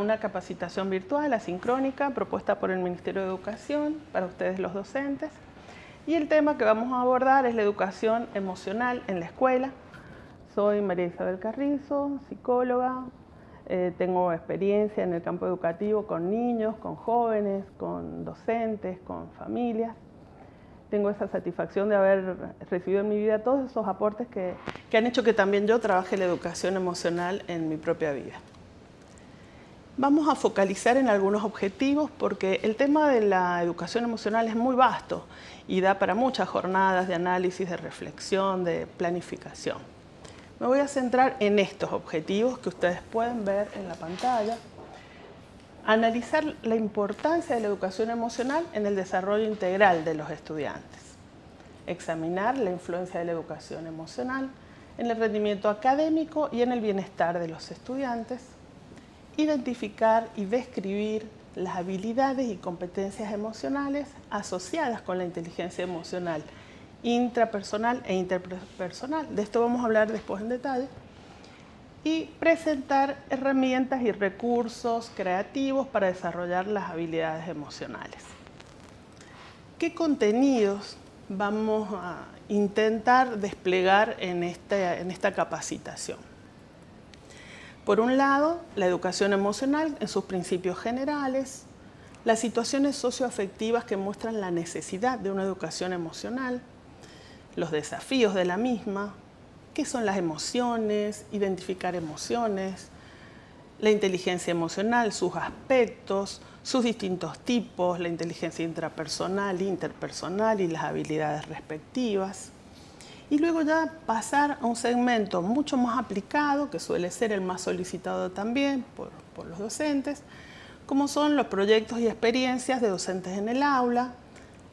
una capacitación virtual asincrónica propuesta por el Ministerio de Educación para ustedes los docentes. Y el tema que vamos a abordar es la educación emocional en la escuela. Soy María Isabel Carrizo, psicóloga. Tengo experiencia en el campo educativo con niños, con jóvenes, con docentes, con familias. Tengo esa satisfacción de haber recibido en mi vida todos esos aportes que han hecho que también yo trabaje la educación emocional en mi propia vida. Vamos a focalizar en algunos objetivos porque el tema de la educación emocional es muy vasto y da para muchas jornadas de análisis, de reflexión, de planificación. Me voy a centrar en estos objetivos que ustedes pueden ver en la pantalla. Analizar la importancia de la educación emocional en el desarrollo integral de los estudiantes. Examinar la influencia de la educación emocional en el rendimiento académico y en el bienestar de los estudiantes. Identificar y describir las habilidades y competencias emocionales asociadas con la inteligencia emocional intrapersonal e interpersonal. De esto vamos a hablar después en detalle. Y presentar herramientas y recursos creativos para desarrollar las habilidades emocionales. ¿Qué contenidos vamos a intentar desplegar en esta capacitación? Por un lado, la educación emocional en sus principios generales, las situaciones socioafectivas que muestran la necesidad de una educación emocional, los desafíos de la misma, qué son las emociones, identificar emociones, la inteligencia emocional, sus aspectos, sus distintos tipos, la inteligencia intrapersonal, interpersonal y las habilidades respectivas. Y luego ya pasar a un segmento mucho más aplicado, que suele ser el más solicitado también por los docentes, como son los proyectos y experiencias de docentes en el aula,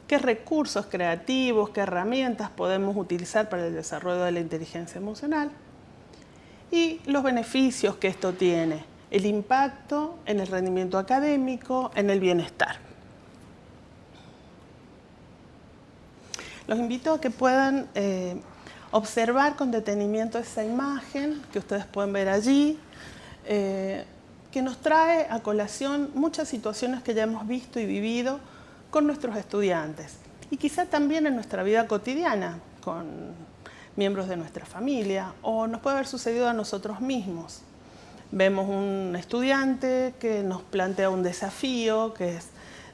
qué recursos creativos, qué herramientas podemos utilizar para el desarrollo de la inteligencia emocional y los beneficios que esto tiene, el impacto en el rendimiento académico, en el bienestar. Los invito a que puedan observar con detenimiento esa imagen que ustedes pueden ver allí, que nos trae a colación muchas situaciones que ya hemos visto y vivido con nuestros estudiantes y quizá también en nuestra vida cotidiana, con miembros de nuestra familia, o nos puede haber sucedido a nosotros mismos. Vemos un estudiante que nos plantea un desafío que es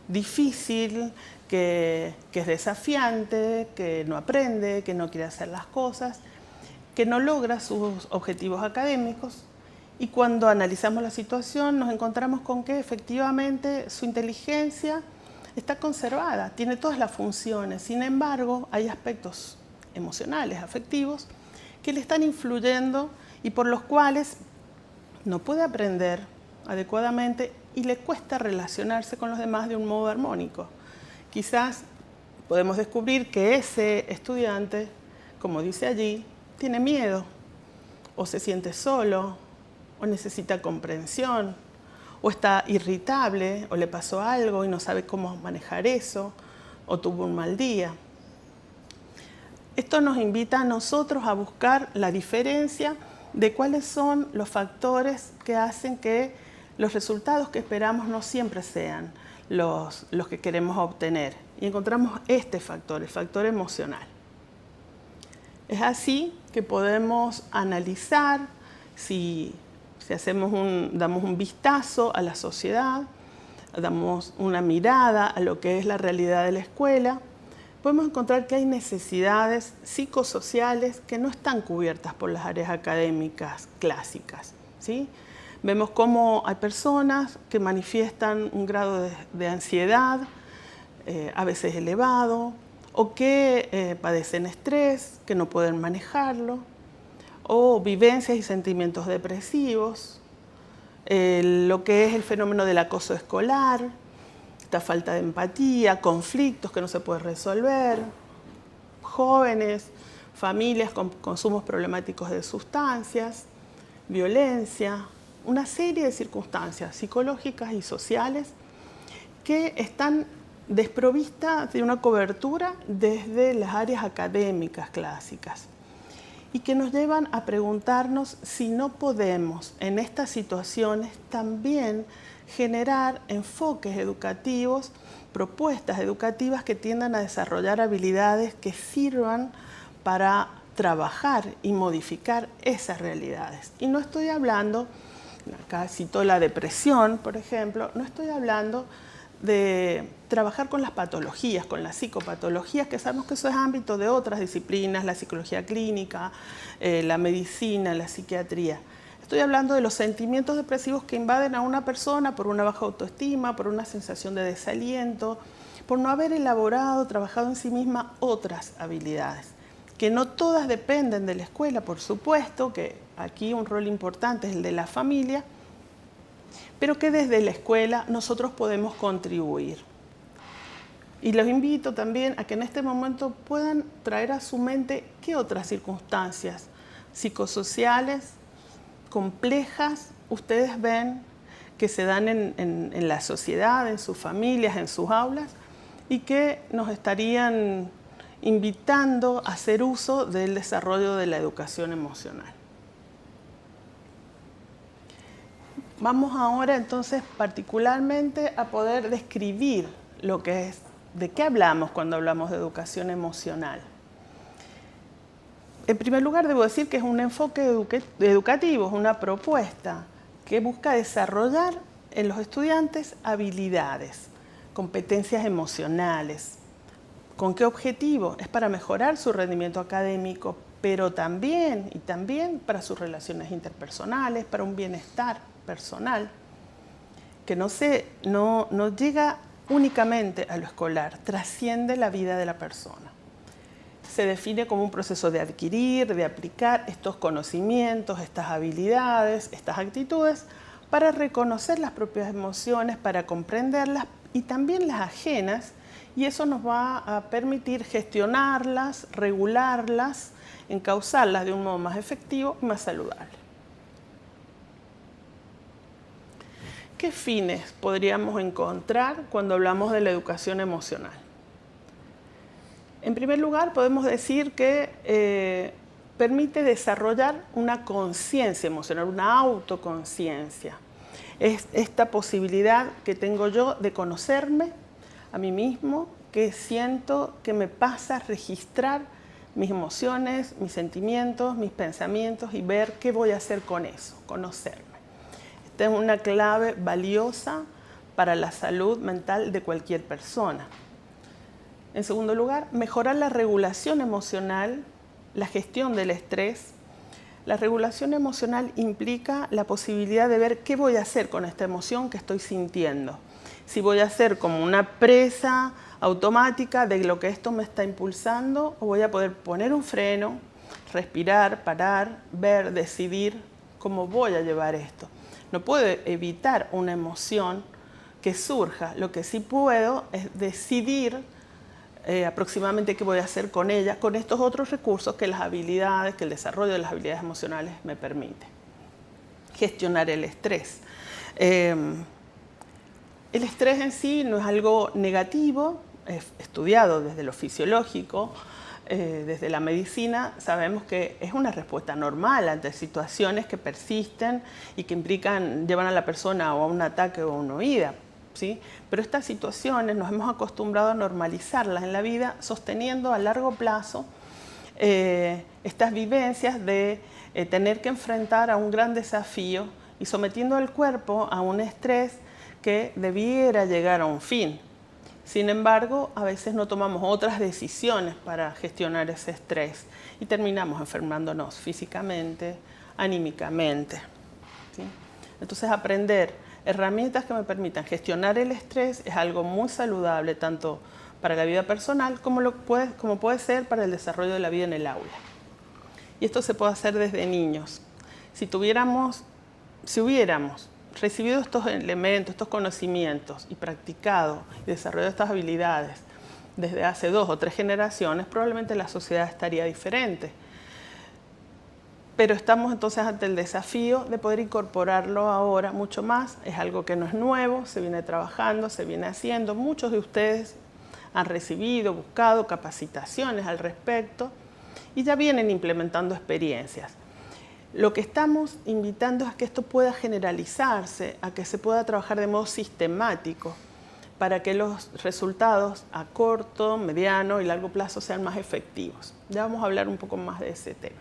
difícil, que es desafiante, que no aprende, que no quiere hacer las cosas, que no logra sus objetivos académicos. Y cuando analizamos la situación nos encontramos con que efectivamente su inteligencia está conservada, tiene todas las funciones. Sin embargo, hay aspectos emocionales, afectivos, que le están influyendo y por los cuales no puede aprender adecuadamente y le cuesta relacionarse con los demás de un modo armónico. Quizás podemos descubrir que ese estudiante, como dice allí, tiene miedo, o se siente solo, o necesita comprensión, o está irritable, o le pasó algo y no sabe cómo manejar eso, o tuvo un mal día. Esto nos invita a nosotros a buscar la diferencia de cuáles son los factores que hacen que los resultados que esperamos no siempre sean los que queremos obtener. Y encontramos este factor, el factor emocional. Es así que podemos analizar si damos un vistazo a la sociedad, damos una mirada a lo que es la realidad de la escuela, podemos encontrar que hay necesidades psicosociales que no están cubiertas por las áreas académicas clásicas, ¿sí? Vemos cómo hay personas que manifiestan un grado de ansiedad, a veces elevado, o que padecen estrés, que no pueden manejarlo, o vivencias y sentimientos depresivos, lo que es el fenómeno del acoso escolar, esta falta de empatía, conflictos que no se pueden resolver, jóvenes, familias con consumos problemáticos de sustancias, violencia, una serie de circunstancias psicológicas y sociales que están desprovistas de una cobertura desde las áreas académicas clásicas. y que nos llevan a preguntarnos si no podemos en estas situaciones también generar enfoques educativos, propuestas educativas que tiendan a desarrollar habilidades que sirvan para trabajar y modificar esas realidades. Y no estoy hablando, acá cito la depresión, por ejemplo, no estoy hablando de trabajar con las patologías, con las psicopatologías, que sabemos que eso es ámbito de otras disciplinas, la psicología clínica, la medicina, la psiquiatría. Estoy hablando de los sentimientos depresivos que invaden a una persona por una baja autoestima, por una sensación de desaliento, por no haber elaborado, trabajado en sí misma otras habilidades, que no todas dependen de la escuela, por supuesto, que aquí un rol importante es el de la familia, pero que desde la escuela nosotros podemos contribuir. Y los invito también a que en este momento puedan traer a su mente qué otras circunstancias psicosociales, complejas, ustedes ven que se dan en la sociedad, en sus familias, en sus aulas, y que nos estarían invitando a hacer uso del desarrollo de la educación emocional. Vamos ahora entonces particularmente a poder describir lo que es, de qué hablamos cuando hablamos de educación emocional. En primer lugar, debo decir que es un enfoque educativo, es una propuesta que busca desarrollar en los estudiantes habilidades, competencias emocionales. ¿Con qué objetivo? Es para mejorar su rendimiento académico, pero también para sus relaciones interpersonales, para un bienestar personal, que no llega únicamente a lo escolar, trasciende la vida de la persona. Se define como un proceso de adquirir, de aplicar estos conocimientos, estas habilidades, estas actitudes, para reconocer las propias emociones, para comprenderlas y también las ajenas, y eso nos va a permitir gestionarlas, regularlas, encauzarlas de un modo más efectivo y más saludable. ¿Qué fines podríamos encontrar cuando hablamos de la educación emocional? En primer lugar, podemos decir que permite desarrollar una conciencia emocional, una autoconciencia. Es esta posibilidad que tengo yo de conocerme a mí mismo, que siento que me pasa a registrar mis emociones, mis sentimientos, mis pensamientos y ver qué voy a hacer con eso, conocerme. Esta es una clave valiosa para la salud mental de cualquier persona. En segundo lugar, mejorar la regulación emocional, la gestión del estrés. La regulación emocional implica la posibilidad de ver qué voy a hacer con esta emoción que estoy sintiendo. Si voy a ser como una presa automática de lo que esto me está impulsando, o voy a poder poner un freno, respirar, parar, ver, decidir cómo voy a llevar esto. No puedo evitar una emoción que surja. Lo que sí puedo es decidir aproximadamente qué voy a hacer con ella, con estos otros recursos que las habilidades, que el desarrollo de las habilidades emocionales me permite. Gestionar el estrés. El estrés en sí no es algo negativo, es estudiado desde lo fisiológico, desde la medicina sabemos que es una respuesta normal ante situaciones que persisten y que llevan a la persona o a un ataque o a una huida. ¿Sí? Pero estas situaciones nos hemos acostumbrado a normalizarlas en la vida, sosteniendo a largo plazo estas vivencias de tener que enfrentar a un gran desafío y sometiendo al cuerpo a un estrés que debiera llegar a un fin. Sin embargo, a veces no tomamos otras decisiones para gestionar ese estrés y terminamos enfermándonos físicamente, anímicamente. ¿Sí? Entonces, aprender herramientas que me permitan gestionar el estrés es algo muy saludable, tanto para la vida personal como puede ser para el desarrollo de la vida en el aula. Y esto se puede hacer desde niños. Si hubiéramos recibido estos elementos, estos conocimientos y practicado y desarrollado estas habilidades desde hace 2 o 3 generaciones, probablemente la sociedad estaría diferente. Pero estamos entonces ante el desafío de poder incorporarlo ahora mucho más. Es algo que no es nuevo, se viene trabajando, se viene haciendo. Muchos de ustedes han recibido, buscado capacitaciones al respecto y ya vienen implementando experiencias. Lo que estamos invitando es a que esto pueda generalizarse, a que se pueda trabajar de modo sistemático para que los resultados a corto, mediano y largo plazo sean más efectivos. Ya vamos a hablar un poco más de ese tema.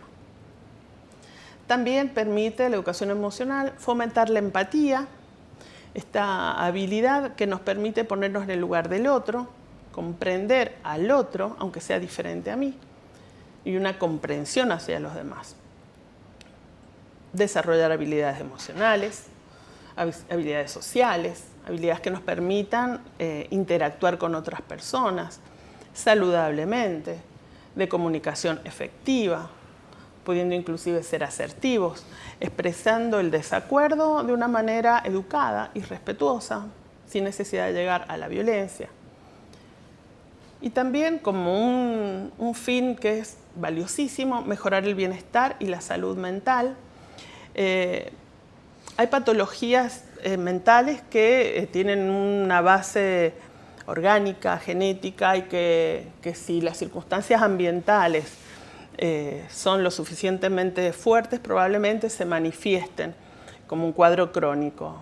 También permite la educación emocional fomentar la empatía, esta habilidad que nos permite ponernos en el lugar del otro, comprender al otro, aunque sea diferente a mí, y una comprensión hacia los demás. Desarrollar habilidades emocionales, habilidades sociales, habilidades que nos permitan interactuar con otras personas saludablemente, de comunicación efectiva, pudiendo inclusive ser asertivos, expresando el desacuerdo de una manera educada y respetuosa, sin necesidad de llegar a la violencia. Y también como un fin que es valiosísimo, mejorar el bienestar y la salud mental. Hay patologías mentales que tienen una base orgánica, genética, y que si las circunstancias ambientales son lo suficientemente fuertes, probablemente se manifiesten como un cuadro crónico.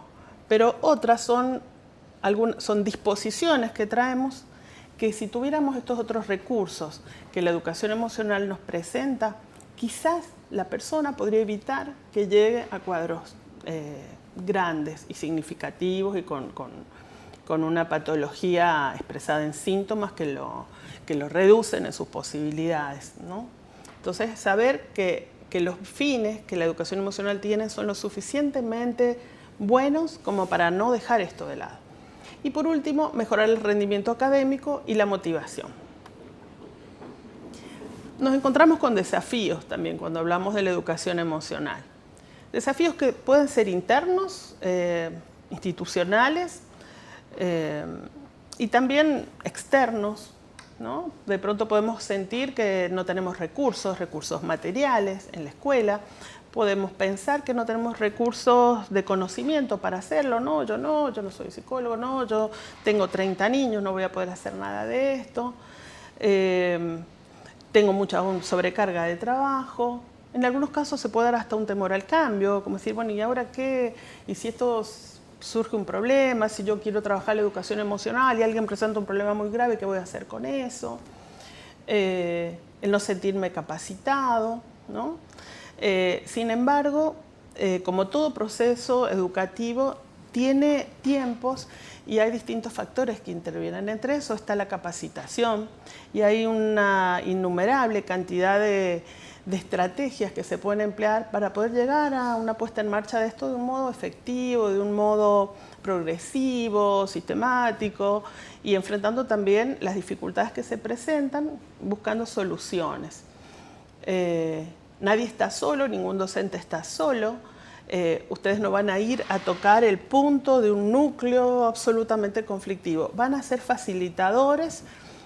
Pero otras son disposiciones que traemos que si tuviéramos estos otros recursos que la educación emocional nos presenta, quizás la persona podría evitar que llegue a cuadros grandes y significativos y con una patología expresada en síntomas que lo reducen en sus posibilidades, ¿no? Entonces, saber que los fines que la educación emocional tiene son lo suficientemente buenos como para no dejar esto de lado. Y por último, mejorar el rendimiento académico y la motivación. Nos encontramos con desafíos también cuando hablamos de la educación emocional. Desafíos que pueden ser internos, institucionales y también externos, ¿no? De pronto podemos sentir que no tenemos recursos materiales en la escuela. Podemos pensar que no tenemos recursos de conocimiento para hacerlo. No, yo no soy psicólogo, no, yo tengo 30 niños, no voy a poder hacer nada de esto. Tengo mucha sobrecarga de trabajo. En algunos casos se puede dar hasta un temor al cambio, como decir, bueno, ¿y ahora qué? ¿Y si esto surge un problema? Si yo quiero trabajar la educación emocional y alguien presenta un problema muy grave, ¿qué voy a hacer con eso? El no sentirme capacitado, ¿no? Sin embargo, como todo proceso educativo, tiene tiempos y hay distintos factores que intervienen. Entre eso está la capacitación y hay una innumerable cantidad de estrategias que se pueden emplear para poder llegar a una puesta en marcha de esto de un modo efectivo, de un modo progresivo, sistemático y enfrentando también las dificultades que se presentan, buscando soluciones. Nadie está solo, ningún docente está solo. Ustedes no van a ir a tocar el punto de un núcleo absolutamente conflictivo. Van a ser facilitadores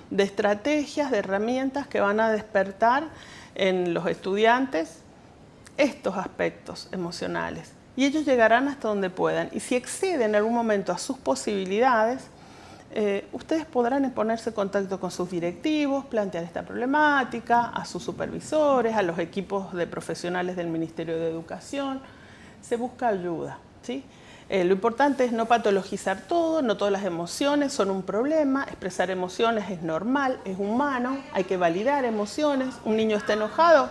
de estrategias, de herramientas que van a despertar en los estudiantes estos aspectos emocionales. Y ellos llegarán hasta donde puedan. Y si exceden en algún momento a sus posibilidades, ustedes podrán ponerse en contacto con sus directivos, plantear esta problemática, a sus supervisores, a los equipos de profesionales del Ministerio de Educación. Se busca ayuda, ¿sí? Lo importante es no patologizar todo, no todas las emociones son un problema, expresar emociones es normal, es humano, hay que validar emociones. Un niño está enojado,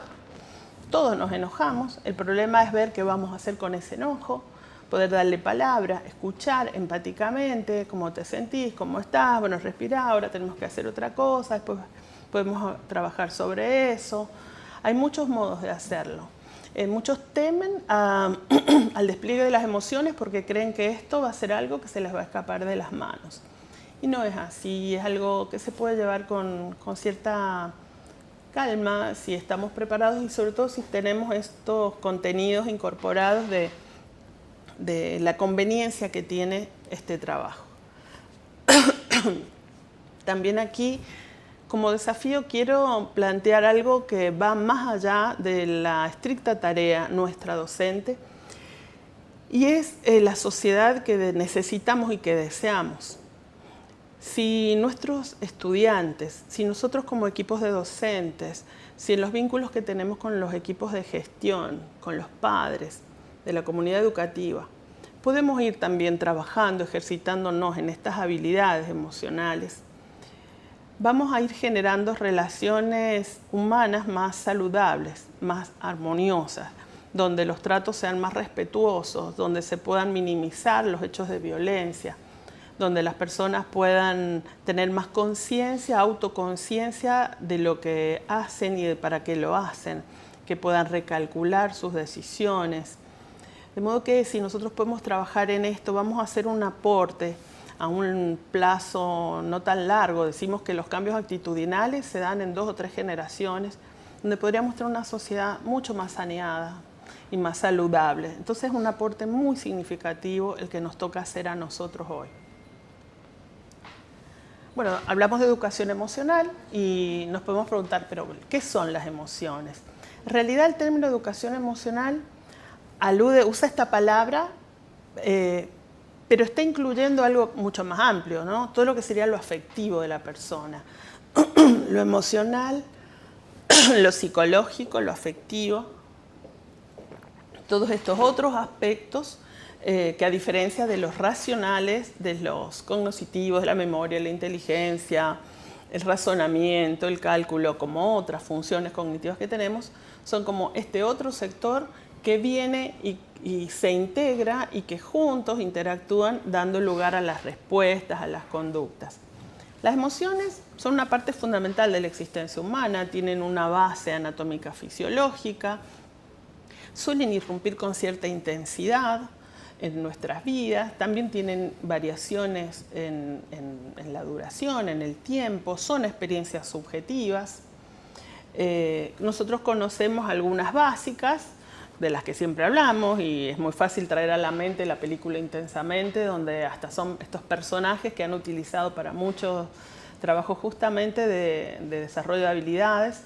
todos nos enojamos, el problema es ver qué vamos a hacer con ese enojo, poder darle palabra, escuchar empáticamente cómo te sentís, cómo estás, bueno, respirá, ahora tenemos que hacer otra cosa, después podemos trabajar sobre eso. Hay muchos modos de hacerlo. Muchos temen al despliegue de las emociones porque creen que esto va a ser algo que se les va a escapar de las manos. Y no es así, es algo que se puede llevar con cierta calma si estamos preparados y sobre todo si tenemos estos contenidos incorporados de la conveniencia que tiene este trabajo. También aquí, como desafío, quiero plantear algo que va más allá de la estricta tarea nuestra docente y es la sociedad que necesitamos y que deseamos. Si nuestros estudiantes, si nosotros como equipos de docentes, si en los vínculos que tenemos con los equipos de gestión, con los padres de la comunidad educativa, podemos ir también trabajando, ejercitándonos en estas habilidades emocionales, vamos a ir generando relaciones humanas más saludables, más armoniosas, donde los tratos sean más respetuosos, donde se puedan minimizar los hechos de violencia, donde las personas puedan tener más conciencia, autoconciencia de lo que hacen y de para qué lo hacen, que puedan recalcular sus decisiones. De modo que si nosotros podemos trabajar en esto, vamos a hacer un aporte a un plazo no tan largo. Decimos que los cambios actitudinales se dan en 2 o 3 generaciones, donde podríamos tener una sociedad mucho más saneada y más saludable. Entonces es un aporte muy significativo el que nos toca hacer a nosotros hoy. Bueno, hablamos de educación emocional y nos podemos preguntar, pero ¿qué son las emociones? En realidad el término educación emocional usa esta palabra, pero está incluyendo algo mucho más amplio, ¿no? Todo lo que sería lo afectivo de la persona, lo emocional, lo psicológico, lo afectivo, todos estos otros aspectos que a diferencia de los racionales, de los cognitivos, de la memoria, la inteligencia, el razonamiento, el cálculo, como otras funciones cognitivas que tenemos, son como este otro sector que viene y se integra y que juntos interactúan dando lugar a las respuestas, a las conductas. Las emociones son una parte fundamental de la existencia humana, tienen una base anatómica fisiológica, suelen irrumpir con cierta intensidad en nuestras vidas, también tienen variaciones en la duración, en el tiempo, son experiencias subjetivas. Nosotros conocemos algunas básicas, de las que siempre hablamos, y es muy fácil traer a la mente la película Intensamente, donde hasta son estos personajes que han utilizado para muchos trabajos justamente de desarrollo de habilidades,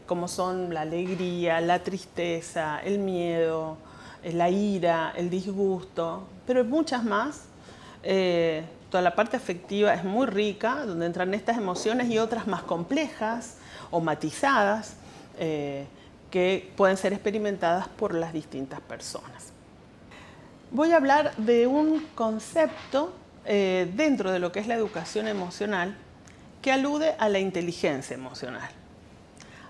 como son la alegría, la tristeza, el miedo, la ira, el disgusto, pero muchas más. Toda la parte afectiva es muy rica, donde entran estas emociones y otras más complejas o matizadas, que pueden ser experimentadas por las distintas personas. Voy a hablar de un concepto dentro de lo que es la educación emocional que alude a la inteligencia emocional.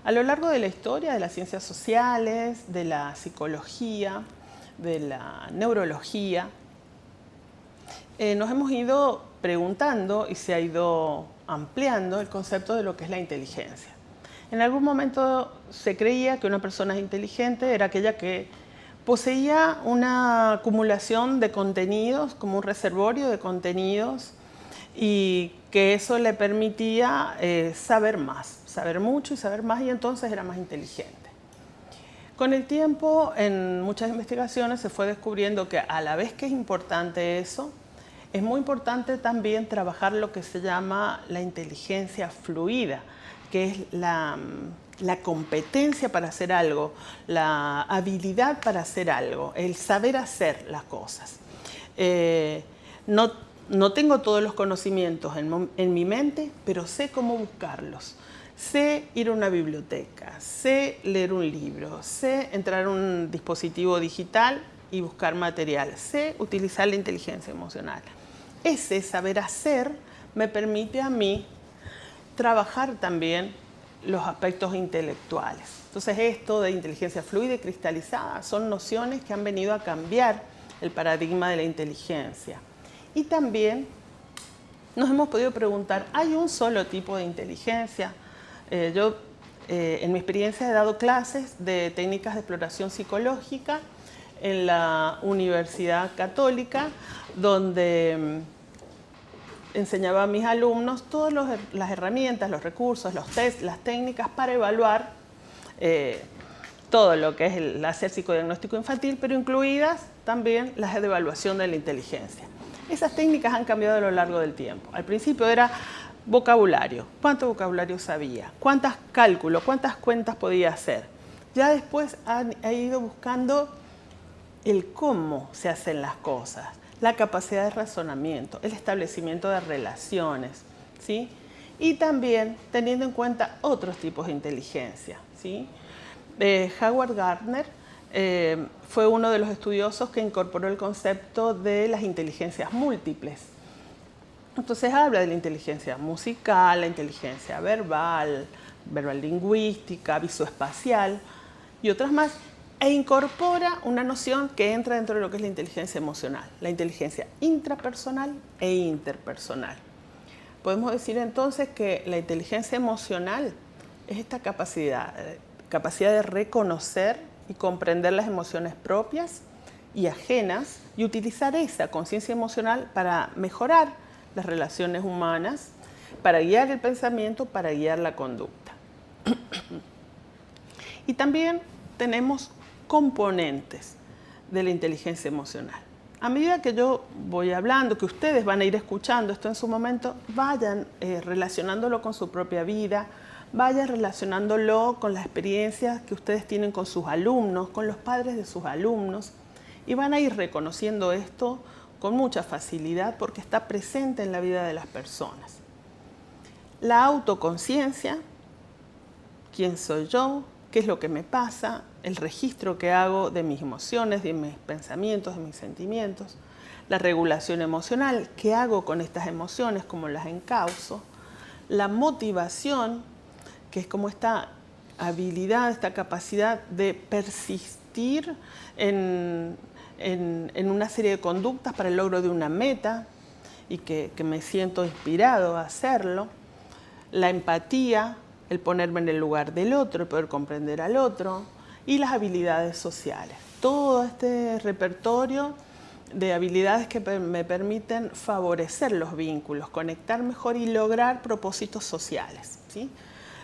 A lo largo de la historia de las ciencias sociales, de la psicología, de la neurología, nos hemos ido preguntando y se ha ido ampliando el concepto de lo que es la inteligencia. En algún momento se creía que una persona inteligente era aquella que poseía una acumulación de contenidos, como un reservorio de contenidos, y que eso le permitía saber más, saber mucho y saber más, y entonces era más inteligente. Con el tiempo, en muchas investigaciones se fue descubriendo que a la vez que es importante eso, es muy importante también trabajar lo que se llama la inteligencia fluida, que es la competencia para hacer algo, la habilidad para hacer algo, el saber hacer las cosas. No tengo todos los conocimientos en mi mente, pero sé cómo buscarlos. Sé ir a una biblioteca, sé leer un libro, sé entrar a un dispositivo digital y buscar material, sé utilizar la inteligencia emocional. Ese saber hacer me permite a mí trabajar también los aspectos intelectuales. Entonces esto de inteligencia fluida y cristalizada son nociones que han venido a cambiar el paradigma de la inteligencia. Y también nos hemos podido preguntar, ¿hay un solo tipo de inteligencia? Yo en mi experiencia he dado clases de técnicas de exploración psicológica en la Universidad Católica, donde enseñaba a mis alumnos todas las herramientas, los recursos, los tests, las técnicas para evaluar todo lo que es el hacer psicodiagnóstico infantil, pero incluidas también las de evaluación de la inteligencia. Esas técnicas han cambiado a lo largo del tiempo. Al principio era vocabulario, cuánto vocabulario sabía, cuántos cálculos, cuántas cuentas podía hacer. Ya después ha ido buscando el cómo se hacen las cosas, la capacidad de razonamiento, el establecimiento de relaciones, ¿sí? Y también teniendo en cuenta otros tipos de inteligencia, ¿sí? Howard Gardner fue uno de los estudiosos que incorporó el concepto de las inteligencias múltiples. Entonces habla de la inteligencia musical, la inteligencia verbal, verbal lingüística, visoespacial y otras más, e incorpora una noción que entra dentro de lo que es la inteligencia emocional, la inteligencia intrapersonal e interpersonal. Podemos decir entonces que la inteligencia emocional es esta capacidad de reconocer y comprender las emociones propias y ajenas y utilizar esa conciencia emocional para mejorar las relaciones humanas, para guiar el pensamiento, para guiar la conducta. Y también tenemos componentes de la inteligencia emocional. A medida que yo voy hablando, que ustedes van a ir escuchando esto en su momento, vayan relacionándolo con su propia vida, vayan relacionándolo con las experiencias que ustedes tienen con sus alumnos, con los padres de sus alumnos, y van a ir reconociendo esto con mucha facilidad porque está presente en la vida de las personas. La autoconciencia, quién soy yo, qué es lo que me pasa, el registro que hago de mis emociones, de mis pensamientos, de mis sentimientos, la regulación emocional, qué hago con estas emociones, cómo las encauzo, la motivación, que es como esta habilidad, esta capacidad de persistir en una serie de conductas para el logro de una meta y que me siento inspirado a hacerlo, la empatía, el ponerme en el lugar del otro, el poder comprender al otro, y las habilidades sociales. Todo este repertorio de habilidades que me permiten favorecer los vínculos, conectar mejor y lograr propósitos sociales, ¿sí?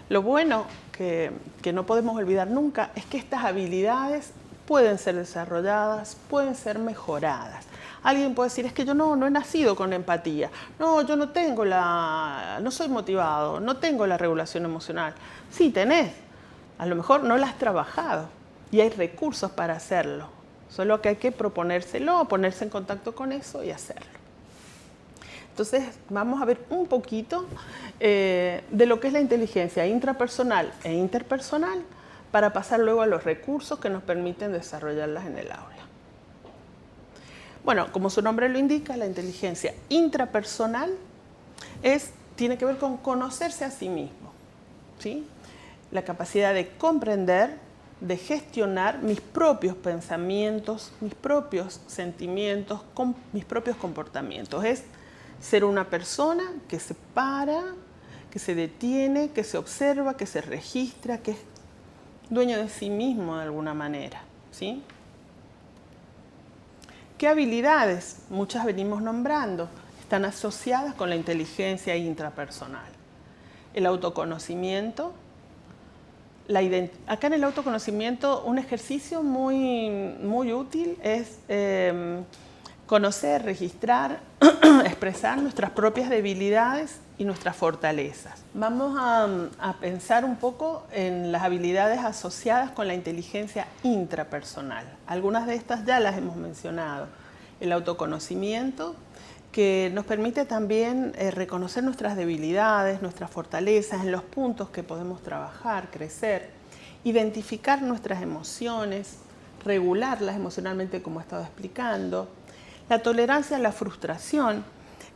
Lo bueno que no podemos olvidar nunca es que estas habilidades pueden ser desarrolladas, pueden ser mejoradas. Alguien puede decir, es que yo no he nacido con empatía, no, yo no soy motivado, no tengo la regulación emocional. Sí, tenés, a lo mejor no la has trabajado y hay recursos para hacerlo, solo que hay que proponérselo, ponerse en contacto con eso y hacerlo. Entonces vamos a ver un poquito de lo que es la inteligencia intrapersonal e interpersonal para pasar luego a los recursos que nos permiten desarrollarlas en el aula. Bueno, como su nombre lo indica, la inteligencia intrapersonal tiene que ver con conocerse a sí mismo, ¿sí? La capacidad de comprender, de gestionar mis propios pensamientos, mis propios sentimientos, mis propios comportamientos. Es ser una persona que se para, que se detiene, que se observa, que se registra, que es dueño de sí mismo de alguna manera, ¿sí? ¿Qué habilidades? Muchas venimos nombrando, están asociadas con la inteligencia intrapersonal. El autoconocimiento. Acá en el autoconocimiento un ejercicio muy útil es conocer, registrar, expresar nuestras propias debilidades y nuestras fortalezas. Vamos a pensar un poco en las habilidades asociadas con la inteligencia intrapersonal. Algunas de estas ya las hemos mencionado. El autoconocimiento, que nos permite también reconocer nuestras debilidades, nuestras fortalezas, en los puntos que podemos trabajar, crecer, identificar nuestras emociones, regularlas emocionalmente como he estado explicando. La tolerancia a la frustración,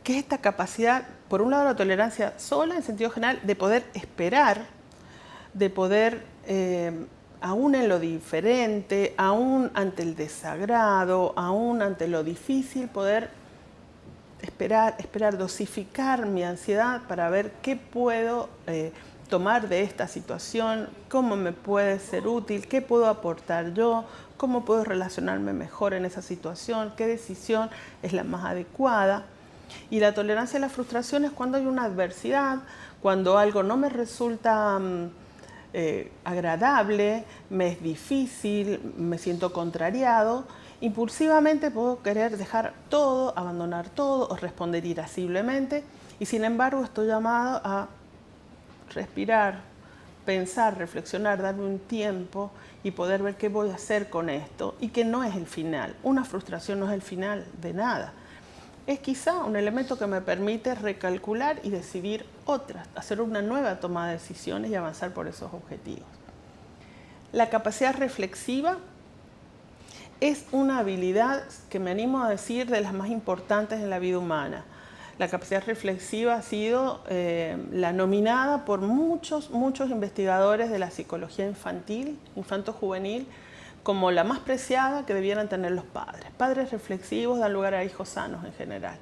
que es esta capacidad, por un lado la tolerancia sola en sentido general, de poder esperar, de poder, aún en lo diferente, aún ante el desagrado, aún ante lo difícil, poder esperar, dosificar mi ansiedad para ver qué puedo tomar de esta situación, cómo me puede ser útil, qué puedo aportar yo, cómo puedo relacionarme mejor en esa situación, qué decisión es la más adecuada. Y la tolerancia a la frustración es cuando hay una adversidad, cuando algo no me resulta agradable, me es difícil, me siento contrariado. Impulsivamente puedo querer dejar todo, abandonar todo o responder irasciblemente y sin embargo estoy llamado a respirar, pensar, reflexionar, darme un tiempo y poder ver qué voy a hacer con esto y que no es el final. Una frustración no es el final de nada. es quizá un elemento que me permite recalcular y decidir otras, hacer una nueva toma de decisiones y avanzar por esos objetivos. La capacidad reflexiva es una habilidad que me animo a decir de las más importantes en la vida humana. La capacidad reflexiva ha sido la nominada por muchos investigadores de la psicología infantil, infanto-juvenil, como la más preciada que debieran tener los padres. Padres reflexivos dan lugar a hijos sanos en general.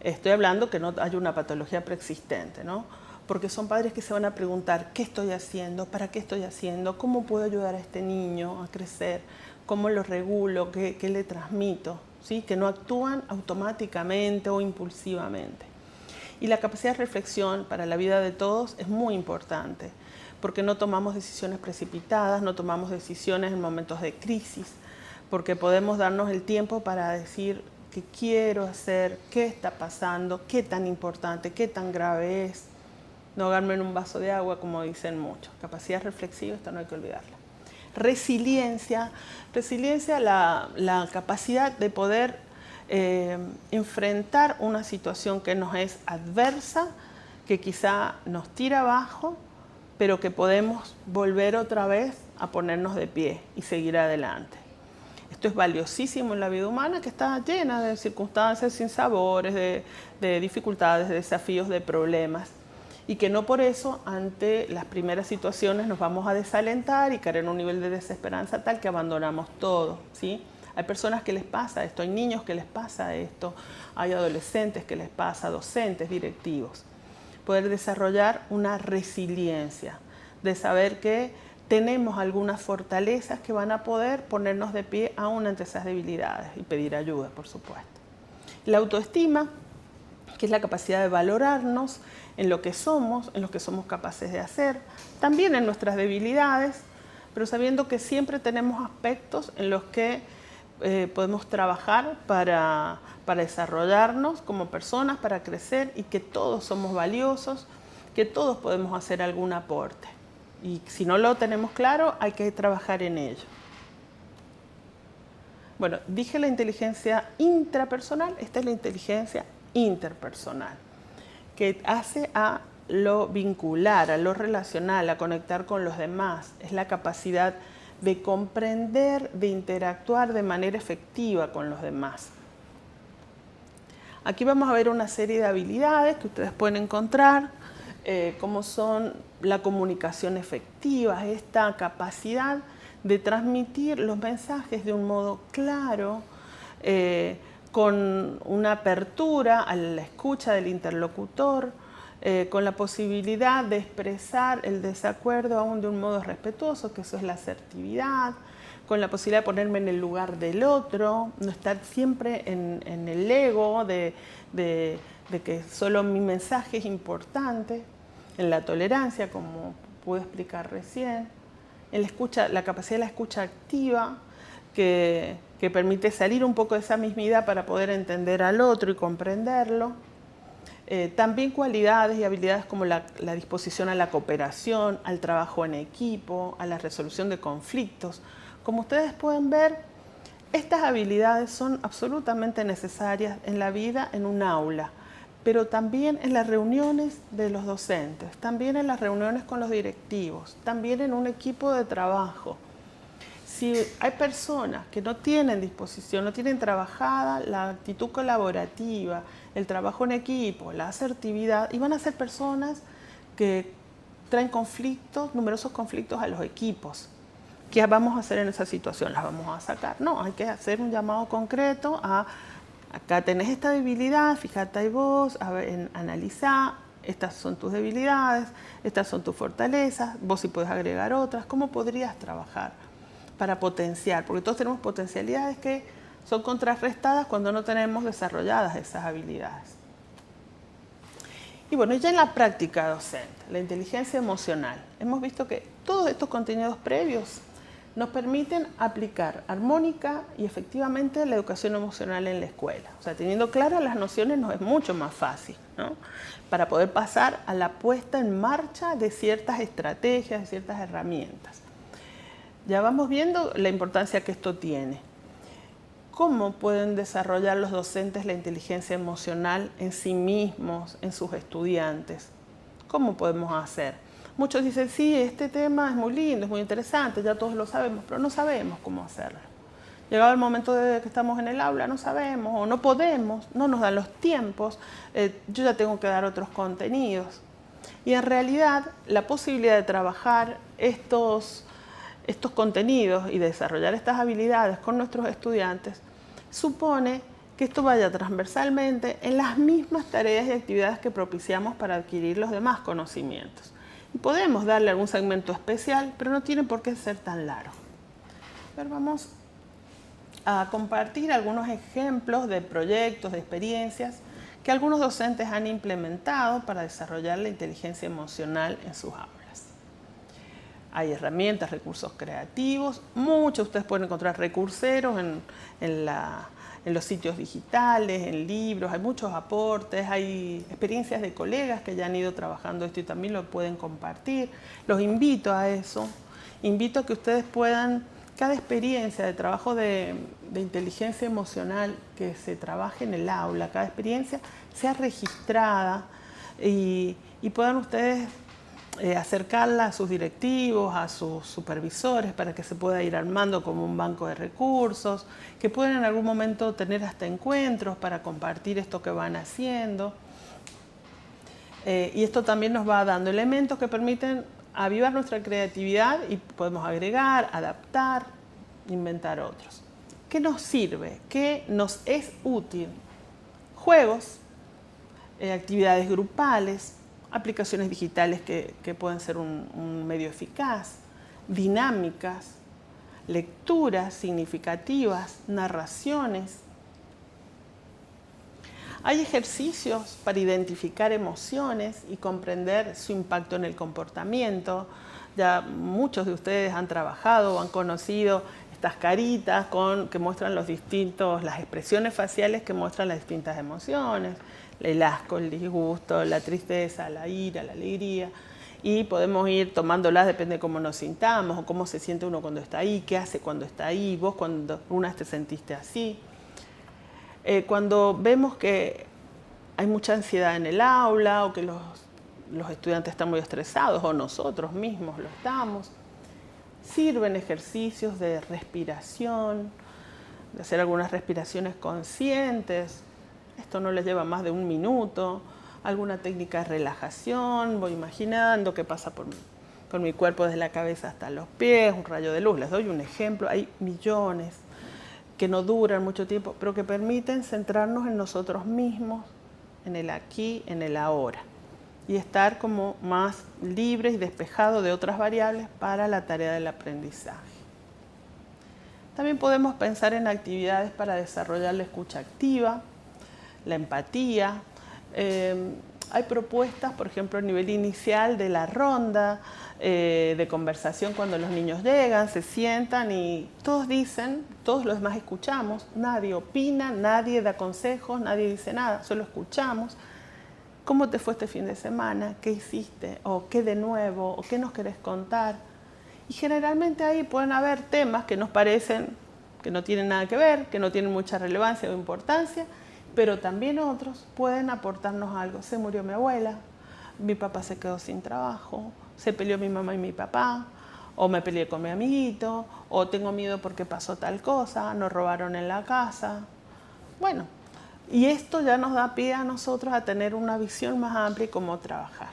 Estoy hablando que no hay una patología preexistente, ¿no? Porque son padres que se van a preguntar, ¿qué estoy haciendo? ¿Para qué estoy haciendo? ¿Cómo puedo ayudar a este niño a crecer? ¿Cómo lo regulo? ¿Qué le transmito? ¿Sí? Que no actúan automáticamente o impulsivamente. Y la capacidad de reflexión para la vida de todos es muy importante, porque no tomamos decisiones precipitadas, no tomamos decisiones en momentos de crisis, porque podemos darnos el tiempo para decir qué quiero hacer, qué está pasando, qué tan importante, qué tan grave es. No ahogarme en un vaso de agua, como dicen muchos. Capacidad reflexiva, esta no hay que olvidarla. Resiliencia, la capacidad de poder enfrentar una situación que nos es adversa, que quizá nos tira abajo, pero que podemos volver otra vez a ponernos de pie y seguir adelante. Esto es valiosísimo en la vida humana, que está llena de circunstancias, sinsabores, de dificultades, de desafíos, de problemas, y que no por eso ante las primeras situaciones nos vamos a desalentar y caer en un nivel de desesperanza tal que abandonamos todo, ¿sí? Hay personas que les pasa esto, hay niños que les pasa esto, hay adolescentes que les pasa, docentes, directivos. Poder desarrollar una resiliencia, de saber que tenemos algunas fortalezas que van a poder ponernos de pie aún ante esas debilidades y pedir ayuda, por supuesto. La autoestima, que es la capacidad de valorarnos en lo que somos capaces de hacer, también en nuestras debilidades, pero sabiendo que siempre tenemos aspectos en los que podemos trabajar para desarrollarnos como personas, para crecer, y que todos somos valiosos, que todos podemos hacer algún aporte. Y si no lo tenemos claro, hay que trabajar en ello. Bueno, dije la inteligencia intrapersonal, esta es la inteligencia interpersonal, que hace a lo vincular, a lo relacional, a conectar con los demás. Es la capacidad de comprender, de interactuar de manera efectiva con los demás. Aquí vamos a ver una serie de habilidades que ustedes pueden encontrar, como son la comunicación efectiva, esta capacidad de transmitir los mensajes de un modo claro, con una apertura a la escucha del interlocutor, con la posibilidad de expresar el desacuerdo aún de un modo respetuoso, que eso es la asertividad, con la posibilidad de ponerme en el lugar del otro, no estar siempre en el ego de que solo mi mensaje es importante, en la tolerancia, como pude explicar recién, en la escucha, la capacidad de la escucha activa, que permite salir un poco de esa mismidad para poder entender al otro y comprenderlo. También cualidades y habilidades como la disposición a la cooperación, al trabajo en equipo, a la resolución de conflictos. Como ustedes pueden ver, estas habilidades son absolutamente necesarias en la vida en un aula, pero también en las reuniones de los docentes, también en las reuniones con los directivos, también en un equipo de trabajo. Si hay personas que no tienen disposición, no tienen trabajada la actitud colaborativa, el trabajo en equipo, la asertividad, y van a ser personas que traen conflictos, numerosos conflictos a los equipos. ¿Qué vamos a hacer en esa situación? ¿Las vamos a sacar? No, hay que hacer un llamado concreto a, acá tenés esta debilidad, fíjate ahí vos, analizá, estas son tus debilidades, estas son tus fortalezas, vos sí puedes agregar otras, ¿cómo podrías trabajar para potenciar? Porque todos tenemos potencialidades que son contrarrestadas cuando no tenemos desarrolladas esas habilidades. Y bueno, ya en la práctica docente, la inteligencia emocional, hemos visto que todos estos contenidos previos nos permiten aplicar armónica y efectivamente la educación emocional en la escuela. O sea, teniendo claras las nociones nos es mucho más fácil, ¿no? Para poder pasar a la puesta en marcha de ciertas estrategias, de ciertas herramientas. Ya vamos viendo la importancia que esto tiene. ¿Cómo pueden desarrollar los docentes la inteligencia emocional en sí mismos, en sus estudiantes? ¿Cómo podemos hacer? Muchos dicen, sí, este tema es muy lindo, es muy interesante, ya todos lo sabemos, pero no sabemos cómo hacerlo. Llegado el momento de que estamos en el aula, no sabemos o no podemos, no nos dan los tiempos, yo ya tengo que dar otros contenidos. Y en realidad, la posibilidad de trabajar estos contenidos y desarrollar estas habilidades con nuestros estudiantes supone que esto vaya transversalmente en las mismas tareas y actividades que propiciamos para adquirir los demás conocimientos. Y podemos darle algún segmento especial, pero no tiene por qué ser tan largo. A ver, vamos a compartir algunos ejemplos de proyectos, de experiencias que algunos docentes han implementado para desarrollar la inteligencia emocional en sus aulas. Hay herramientas, recursos creativos, muchos ustedes pueden encontrar recurseros en los sitios digitales, en libros, hay muchos aportes, hay experiencias de colegas que ya han ido trabajando esto y también lo pueden compartir. Los invito a eso, invito a que ustedes puedan, cada experiencia de trabajo de inteligencia emocional que se trabaje en el aula, cada experiencia sea registrada y puedan ustedes acercarla a sus directivos, a sus supervisores, para que se pueda ir armando como un banco de recursos, que puedan en algún momento tener hasta encuentros para compartir esto que van haciendo. Y esto también nos va dando elementos que permiten avivar nuestra creatividad y podemos agregar, adaptar, inventar otros. ¿Qué nos sirve? ¿Qué nos es útil? Juegos, actividades grupales, aplicaciones digitales que pueden ser un medio eficaz, dinámicas, lecturas significativas, narraciones. Hay ejercicios para identificar emociones y comprender su impacto en el comportamiento. Ya muchos de ustedes han trabajado o han conocido estas caritas que muestran las expresiones faciales que muestran las distintas emociones. El asco, el disgusto, la tristeza, la ira, la alegría. Y podemos ir tomándolas, depende de cómo nos sintamos o cómo se siente uno cuando está ahí, qué hace cuando está ahí, vos cuando una vez te sentiste así. Cuando vemos que hay mucha ansiedad en el aula o que los estudiantes están muy estresados o nosotros mismos lo estamos, sirven ejercicios de respiración, de hacer algunas respiraciones conscientes. Esto no les lleva más de 1 minuto. Alguna técnica de relajación, voy imaginando qué pasa por mi cuerpo desde la cabeza hasta los pies, un rayo de luz. Les doy un ejemplo, hay millones que no duran mucho tiempo, pero que permiten centrarnos en nosotros mismos, en el aquí, en el ahora, y estar como más libres y despejados de otras variables para la tarea del aprendizaje. También podemos pensar en actividades para desarrollar la escucha activa, la empatía. Hay propuestas, por ejemplo, a nivel inicial de la ronda de conversación cuando los niños llegan, se sientan y todos dicen, todos los demás escuchamos, nadie opina, nadie da consejos, nadie dice nada, solo escuchamos. ¿Cómo te fue este fin de semana? ¿Qué hiciste? ¿O qué de nuevo? ¿O qué nos querés contar? Y generalmente ahí pueden haber temas que nos parecen que no tienen nada que ver, que no tienen mucha relevancia o importancia, pero también otros pueden aportarnos algo. Se murió mi abuela, mi papá se quedó sin trabajo, se peleó mi mamá y mi papá, o me peleé con mi amiguito, o tengo miedo porque pasó tal cosa, nos robaron en la casa. Bueno, y esto ya nos da pie a nosotros a tener una visión más amplia y cómo trabajar.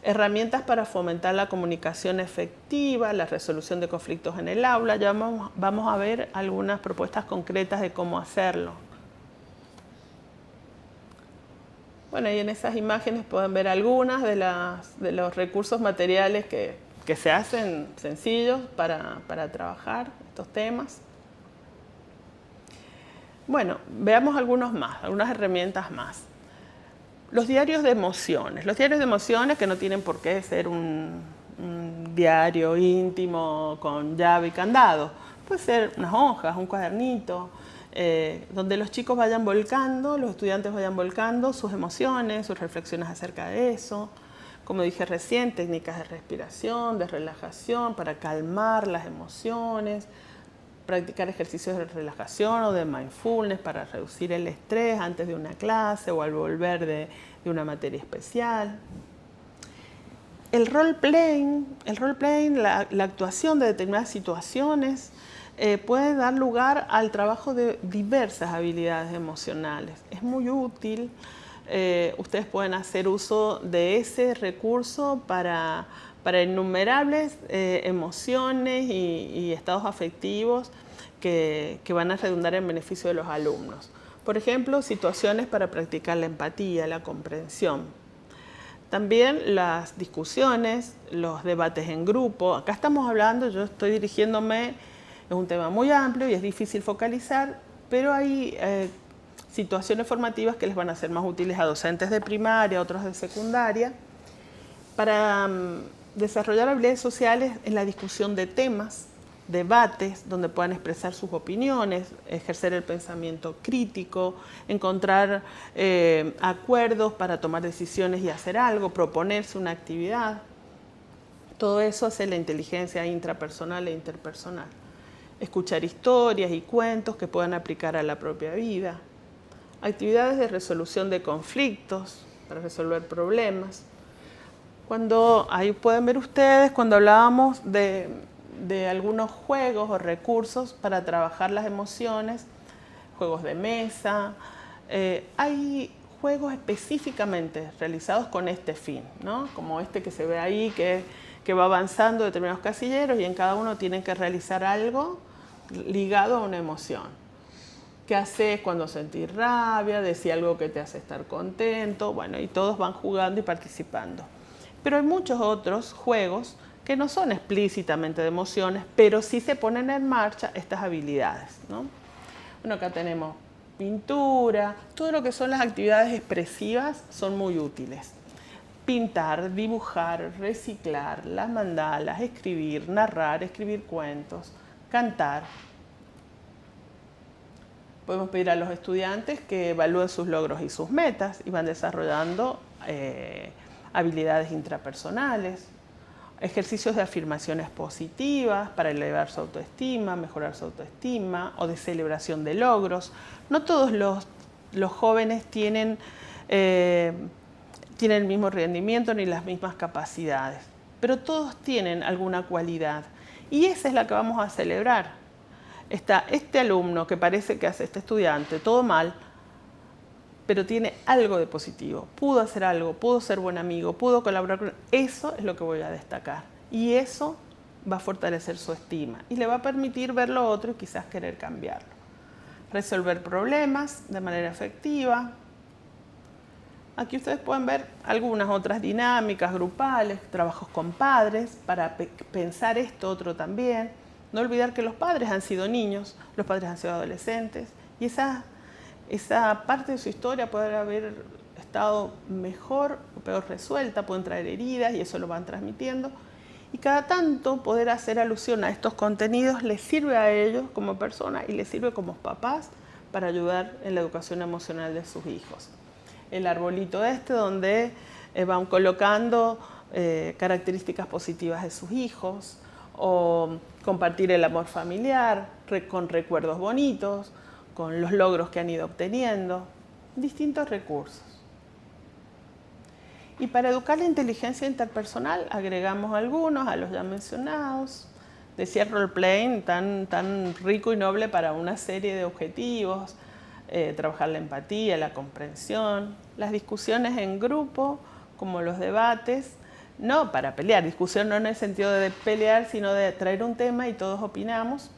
Herramientas para fomentar la comunicación efectiva, la resolución de conflictos en el aula. Ya vamos a ver algunas propuestas concretas de cómo hacerlo. Bueno, y en esas imágenes pueden ver algunas de los recursos materiales que se hacen sencillos para trabajar estos temas. Bueno, veamos algunos más, algunas herramientas más. Los diarios de emociones. Los diarios de emociones que no tienen por qué ser un diario íntimo con llave y candado. Puede ser unas hojas, un cuadernito, donde los chicos vayan volcando, los estudiantes vayan volcando sus emociones, sus reflexiones acerca de eso. Como dije recién, técnicas de respiración, de relajación para calmar las emociones, practicar ejercicios de relajación o de mindfulness para reducir el estrés antes de una clase o al volver de una materia especial. El role-playing, la actuación de determinadas situaciones, puede dar lugar al trabajo de diversas habilidades emocionales. Es muy útil. Ustedes pueden hacer uso de ese recurso para innumerables emociones y estados afectivos que van a redundar en beneficio de los alumnos. Por ejemplo, situaciones para practicar la empatía, la comprensión. También las discusiones, los debates en grupo. Acá estamos hablando, yo estoy dirigiéndome, es un tema muy amplio y es difícil focalizar, pero hay situaciones formativas que les van a ser más útiles a docentes de primaria, otros de secundaria, para desarrollar habilidades sociales en la discusión de temas, debates donde puedan expresar sus opiniones, ejercer el pensamiento crítico, encontrar acuerdos para tomar decisiones y hacer algo, proponerse una actividad. Todo eso hace la inteligencia intrapersonal e interpersonal. Escuchar historias y cuentos que puedan aplicar a la propia vida. Actividades de resolución de conflictos para resolver problemas. Ahí pueden ver ustedes, cuando hablábamos de algunos juegos o recursos para trabajar las emociones, juegos de mesa, hay juegos específicamente realizados con este fin, ¿no? Como este que se ve ahí, que va avanzando determinados casilleros y en cada uno tienen que realizar algo ligado a una emoción. ¿Qué haces cuando sentís rabia? Decir algo que te hace estar contento. Bueno, y todos van jugando y participando. Pero hay muchos otros juegos que no son explícitamente de emociones, pero sí se ponen en marcha estas habilidades, ¿no? Bueno, acá tenemos pintura, todo lo que son las actividades expresivas son muy útiles. Pintar, dibujar, reciclar, las mandalas, escribir, narrar, escribir cuentos, cantar. Podemos pedir a los estudiantes que evalúen sus logros y sus metas y van desarrollando habilidades intrapersonales, ejercicios de afirmaciones positivas para elevar su autoestima, mejorar su autoestima o de celebración de logros. No todos los jóvenes tienen el mismo rendimiento ni las mismas capacidades, pero todos tienen alguna cualidad y esa es la que vamos a celebrar. Está este alumno que parece que hace este estudiante todo mal, pero tiene algo de positivo, pudo hacer algo, pudo ser buen amigo, pudo colaborar con... Eso es lo que voy a destacar y eso va a fortalecer su estima y le va a permitir ver lo otro y quizás querer cambiarlo. Resolver problemas de manera efectiva. Aquí ustedes pueden ver algunas otras dinámicas grupales, trabajos con padres para pensar esto otro también. No olvidar que los padres han sido niños, los padres han sido adolescentes y esa parte de su historia puede haber estado mejor o peor resuelta, pueden traer heridas y eso lo van transmitiendo. Y cada tanto poder hacer alusión a estos contenidos les sirve a ellos como personas y les sirve como papás para ayudar en la educación emocional de sus hijos. El arbolito donde van colocando características positivas de sus hijos o compartir el amor familiar con recuerdos bonitos, con los logros que han ido obteniendo, distintos recursos. Y para educar la inteligencia interpersonal agregamos algunos a los ya mencionados. Decía el role-playing tan rico y noble para una serie de objetivos, trabajar la empatía, la comprensión, las discusiones en grupo, como los debates, no para pelear, discusión no en el sentido de pelear, sino de traer un tema y todos opinamos.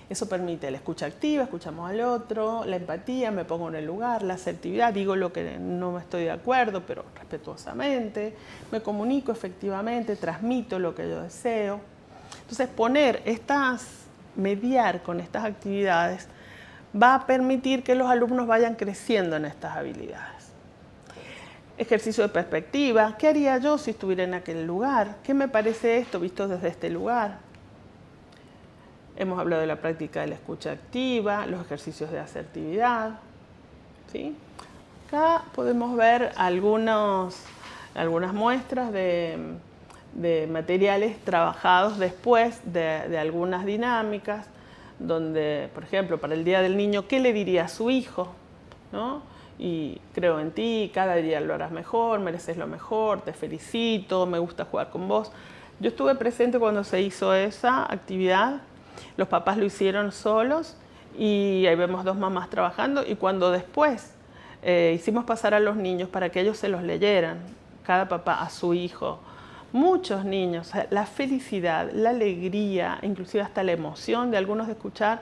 Eso permite la escucha activa, escuchamos al otro, la empatía, me pongo en el lugar, la asertividad, digo lo que no estoy de acuerdo, pero respetuosamente, me comunico efectivamente, transmito lo que yo deseo. Entonces, mediar con estas actividades va a permitir que los alumnos vayan creciendo en estas habilidades. Ejercicio de perspectiva, ¿qué haría yo si estuviera en aquel lugar? ¿Qué me parece esto visto desde este lugar? Hemos hablado de la práctica de la escucha activa, los ejercicios de asertividad, ¿sí? Acá podemos ver algunas muestras de materiales trabajados después de algunas dinámicas. donde, por ejemplo, para el Día del Niño, ¿qué le diría a su hijo? ¿No? Y creo en ti, cada día lo harás mejor, mereces lo mejor, te felicito, me gusta jugar con vos. Yo estuve presente cuando se hizo esa actividad, los papás lo hicieron solos y ahí vemos dos mamás trabajando, y cuando después hicimos pasar a los niños para que ellos se los leyeran, cada papá a su hijo, muchos niños, o sea, la felicidad, la alegría, inclusive hasta la emoción de algunos de escuchar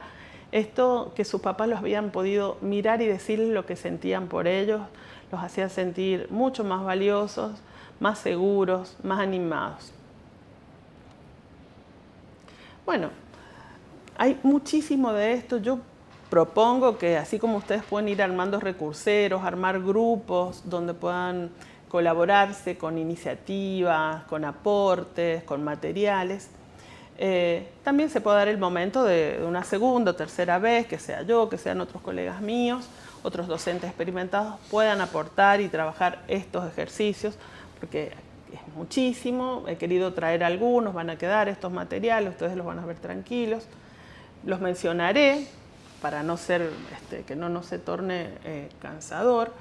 esto, que sus papás los habían podido mirar y decirles lo que sentían por ellos, los hacía sentir mucho más valiosos, más seguros, más animados. Bueno, hay muchísimo de esto. Yo propongo que, así como ustedes pueden ir armando recurseros, armar grupos donde puedan colaborarse con iniciativas, con aportes, con materiales, también se puede dar el momento de una segunda o tercera vez, que sea yo, que sean otros colegas míos, otros docentes experimentados, puedan aportar y trabajar estos ejercicios, porque es muchísimo. He querido traer algunos, van a quedar estos materiales, ustedes los van a ver tranquilos. Los mencionaré para no ser, que no se torne cansador.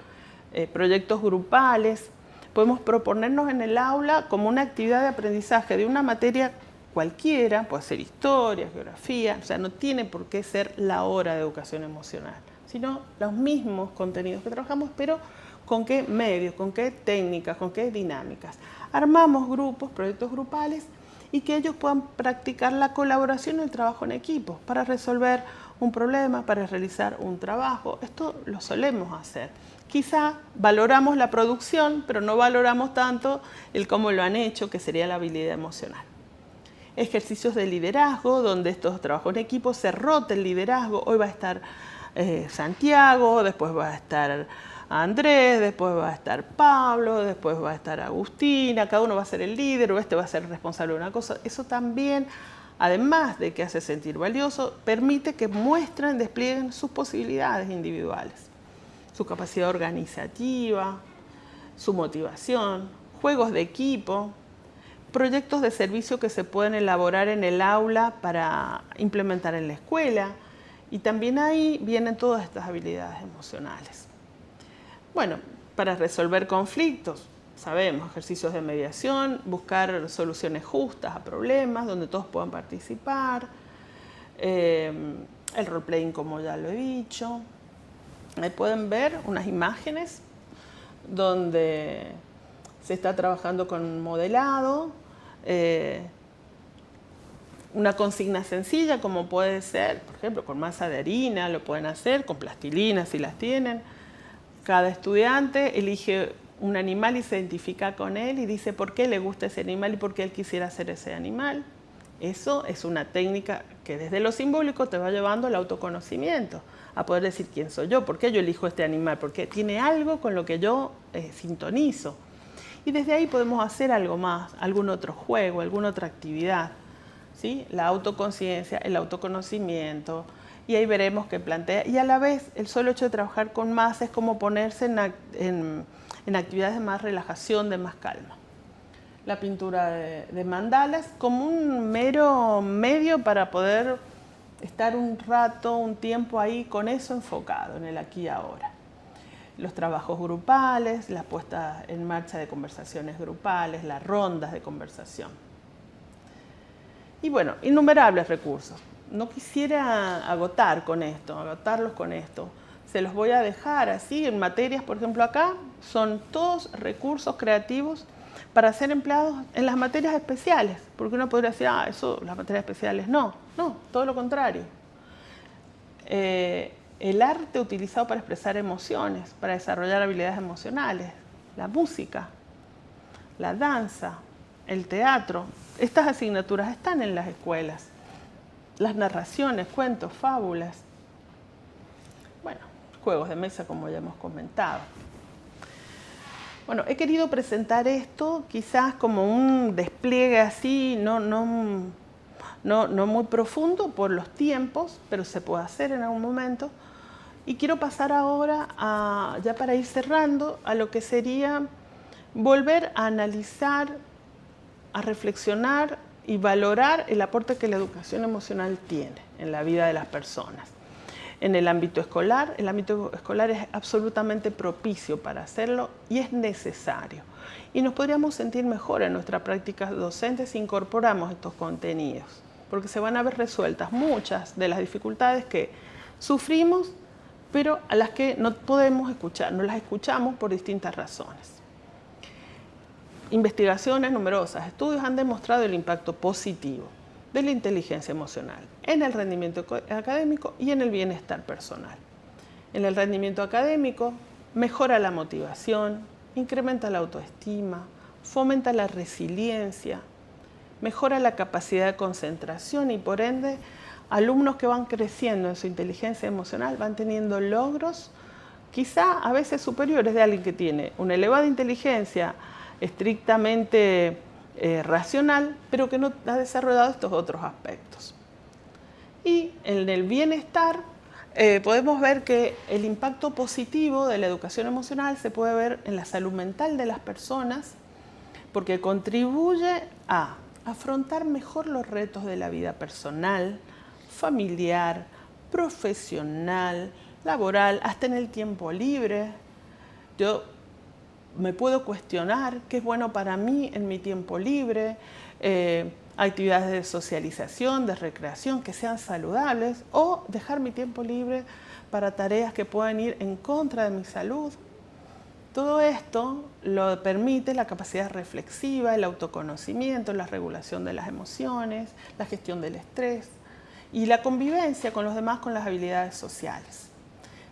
Proyectos grupales. Podemos proponernos en el aula como una actividad de aprendizaje de una materia cualquiera, puede ser historia, geografía, o sea, no tiene por qué ser la hora de educación emocional, sino los mismos contenidos que trabajamos, pero con qué medios, con qué técnicas, con qué dinámicas. Armamos grupos, proyectos grupales, y que ellos puedan practicar la colaboración y el trabajo en equipo para resolver un problema, para realizar un trabajo. Esto lo solemos hacer. Quizá valoramos la producción, pero no valoramos tanto el cómo lo han hecho, que sería la habilidad emocional. Ejercicios de liderazgo, donde estos trabajos en equipo se rota el liderazgo. Hoy va a estar Santiago, después va a estar Andrés, después va a estar Pablo, después va a estar Agustina, cada uno va a ser el líder o este va a ser responsable de una cosa. Eso también, además de que hace sentir valioso, permite que muestren, desplieguen sus posibilidades individuales, su capacidad organizativa, su motivación, juegos de equipo, proyectos de servicio que se pueden elaborar en el aula para implementar en la escuela, y también ahí vienen todas estas habilidades emocionales. Bueno, para resolver conflictos, sabemos, ejercicios de mediación, buscar soluciones justas a problemas donde todos puedan participar, el role-playing, como ya lo he dicho. Ahí pueden ver unas imágenes donde se está trabajando con modelado, una consigna sencilla como puede ser, por ejemplo, con masa de harina, lo pueden hacer, con plastilina si las tienen. Cada estudiante elige un animal y se identifica con él y dice por qué le gusta ese animal y por qué él quisiera ser ese animal. Eso es una técnica que desde lo simbólico te va llevando al autoconocimiento, a poder decir quién soy yo, por qué yo elijo este animal, porque tiene algo con lo que yo sintonizo. Y desde ahí podemos hacer algo más, algún otro juego, alguna otra actividad, ¿sí? La autoconciencia, el autoconocimiento, y ahí veremos qué plantea. Y a la vez, el solo hecho de trabajar con más es como ponerse en actividades de más relajación, de más calma. La pintura de mandalas como un mero medio para poder estar un rato, un tiempo ahí con eso enfocado, en el aquí y ahora. Los trabajos grupales, la puesta en marcha de conversaciones grupales, las rondas de conversación. Y bueno, innumerables recursos. No quisiera agotarlos con esto. Se los voy a dejar así en materias, por ejemplo acá, son todos recursos creativos para ser empleados en las materias especiales. Porque uno podría decir, eso, las materias especiales no, todo lo contrario. El arte utilizado para expresar emociones, para desarrollar habilidades emocionales, la música, la danza, el teatro. Estas asignaturas están en las escuelas. Las narraciones, cuentos, fábulas. Bueno, juegos de mesa, como ya hemos comentado. Bueno, he querido presentar esto quizás como un despliegue así, no muy profundo por los tiempos, pero se puede hacer en algún momento. Y quiero pasar ahora, ya para ir cerrando, a lo que sería volver a analizar, a reflexionar y valorar el aporte que la educación emocional tiene en la vida de las personas. En el ámbito escolar es absolutamente propicio para hacerlo y es necesario. Y nos podríamos sentir mejor en nuestra práctica docente si incorporamos estos contenidos, porque se van a ver resueltas muchas de las dificultades que sufrimos, pero a las que no podemos escuchar, no las escuchamos por distintas razones. Investigaciones numerosas, estudios han demostrado el impacto positivo de la inteligencia emocional en el rendimiento académico y en el bienestar personal. En el rendimiento académico mejora la motivación, incrementa la autoestima, fomenta la resiliencia, mejora la capacidad de concentración y por ende alumnos que van creciendo en su inteligencia emocional van teniendo logros quizá a veces superiores de alguien que tiene una elevada inteligencia estrictamente racional, pero que no ha desarrollado estos otros aspectos. Y en el bienestar podemos ver que el impacto positivo de la educación emocional se puede ver en la salud mental de las personas porque contribuye a afrontar mejor los retos de la vida personal, familiar, profesional, laboral, hasta en el tiempo libre. Yo me puedo cuestionar qué es bueno para mí en mi tiempo libre, actividades de socialización, de recreación que sean saludables o dejar mi tiempo libre para tareas que puedan ir en contra de mi salud. Todo esto lo permite la capacidad reflexiva, el autoconocimiento, la regulación de las emociones, la gestión del estrés y la convivencia con los demás con las habilidades sociales.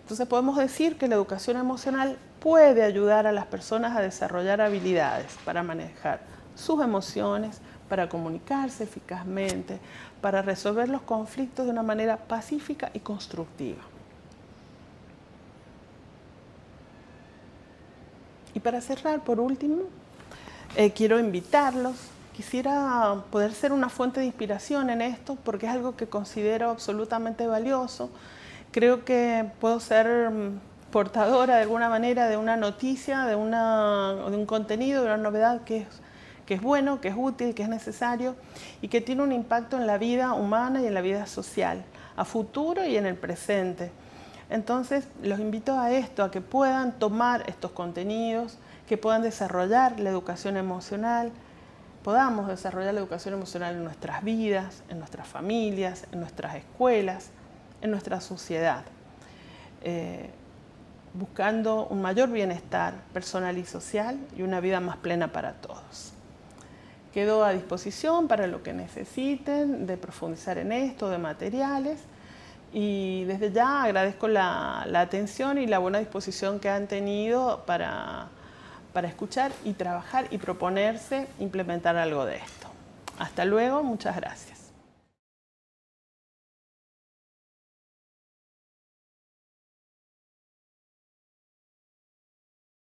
Entonces podemos decir que la educación emocional puede ayudar a las personas a desarrollar habilidades para manejar sus emociones, para comunicarse eficazmente, para resolver los conflictos de una manera pacífica y constructiva. Y para cerrar, por último, quiero invitarlos. Quisiera poder ser una fuente de inspiración en esto porque es algo que considero absolutamente valioso. Creo que puedo ser portadora de alguna manera de una noticia, de un contenido, de una novedad que es bueno, que es útil, que es necesario y que tiene un impacto en la vida humana y en la vida social, a futuro y en el presente. Entonces, los invito a esto, a que puedan tomar estos contenidos, que puedan desarrollar la educación emocional, podamos desarrollar la educación emocional en nuestras vidas, en nuestras familias, en nuestras escuelas, en nuestra sociedad, buscando un mayor bienestar personal y social y una vida más plena para todos. Quedo a disposición para lo que necesiten, de profundizar en esto, de materiales, y desde ya agradezco la atención y la buena disposición que han tenido para escuchar y trabajar y proponerse implementar algo de esto. Hasta luego, muchas gracias.